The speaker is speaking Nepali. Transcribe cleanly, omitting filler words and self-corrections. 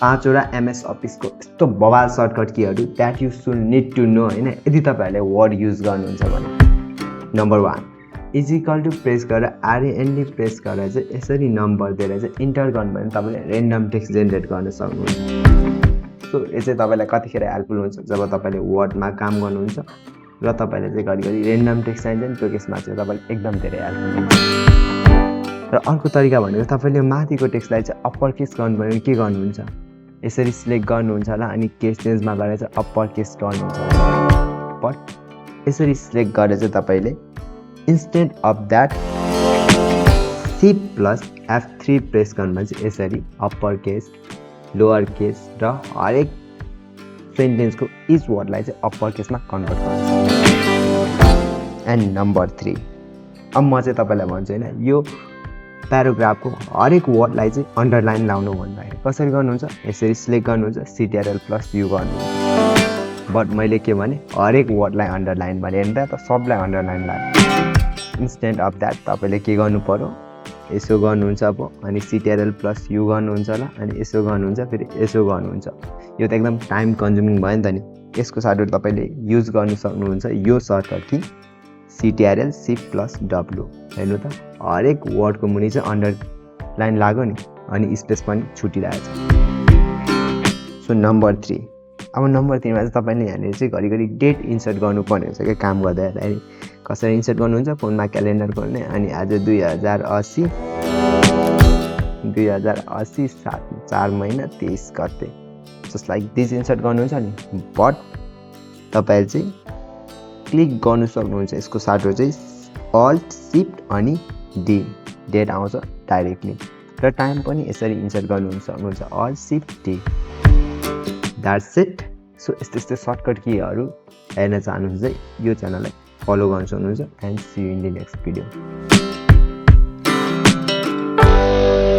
5वटा एमएस अफिसको यस्तो बवाल सर्टकट कीहरू that you should need to know हैन, यदि तपाईहरुले वर्ड युज गर्नुहुन्छ भने। Number 1 is equal to press गरेर आरएनडी प्रेस गरेर चाहिँ यसरी नम्बर दिएर चाहिँ इन्टर गर्नु भने तपाईले र्यान्डम टेक्स्ट जेनेरेट गर्न सक्नुहुन्छ। सो यो चाहिँ तपाईलाई कतिखेर हेल्पफुल हुन्छ जब तपाईले वर्डमा काम गर्नुहुन्छ र तपाईले चाहिँ घरिघरि र्यान्डम टेक्स्ट चाहिन्छ नि, त्यो केसमा चाहिँ तपाईले एकदम धेरै हेल्पफुल हुन्छ। र अर्को तरिका भनेको तपाईले माथिको टेक्स्टलाई चाहिँ अप्पर केस गर्नु भने के गर्नुहुन्छ, यसरी सिलेक्ट गर्नुहुन्छ होला अनि केस चेन्जमा गरेर चाहिँ अप्पर केस गर्नुहुन्छ। बट यसरी सिलेक्ट गरेर चाहिँ तपाईले instead of that Shift + F3 press गर्नु चाहिँ यसरी अप्पर केस, लोअर केस र हरेक सेन्टेन्सको इच वर्डलाई चाहिँ अप्पर केसमा कन्भर्ट गर्नु। एन्ड नम्बर 3 अब म चाहिँ तपाईलाई भन्छु हैन, यो प्याराग्राफको हरेक वर्डलाई चाहिँ अन्डरलाइन लाउनु भन्दाखेरि कसरी गर्नुहुन्छ, यसरी सिलेक्ट गर्नुहुन्छ CTRL+U गर्नुहुन्छ। बट मैले के भने हरेक वर्डलाई अन्डरलाइन भने नि त सबलाई अन्डरलाइन लाग्यो। इन्स्टेड अफ द्याट तपाईले के गर्नु पर्यो, यसो गर्नुहुन्छ अब अनि CTRL+U गर्नुहुन्छ होला अनि यसो गर्नुहुन्छ फेरि यसो गर्नुहुन्छ। यो त एकदम टाइम कन्ज्युमिङ भयो नि त नि। यसको साटो तपाईले युज गर्न सक्नुहुन्छ यो सर्टकट कि CTRL Shift+W। हेर्नु त हरेक वर्डको मुनि चाहिँ अन्डरलाइन लाग्यो नि अनि स्पेस पनि छुटिरहेछ। सो नम्बर 3 अब नम्बर 3 मा चाहिँ तपाईले यहाँनिर चाहिँ घरिघरि डेट इन्सर्ट गर्नुपर्ने हुन्छ के काम गर्दाखेरि। कसरी इन्सर्ट गर्नुहुन्छ, फोनमा क्यालेन्डर खोल्ने अनि आज 2080 7 महिना 23 गते जस्ट लाइक दिस इन्सर्ट गर्नुहुन्छ नि। बट तपाईले चाहिँ क्लिक गर्नु सक्नुहुन्छ यसको साटो चाहिँ Alt Shift अनि D, डेट आउँछ डाइरेक्टली र टाइम पनि यसरी इन्सर्ट गर्नु सक्नुहुन्छ Alt Shift D। That's it. So यस्तो सर्टकट कीहरू हेर्न चाहनुहुन्छ यो च्यानललाई फलो गर्न सक्नुहुन्छ and see you in the next video.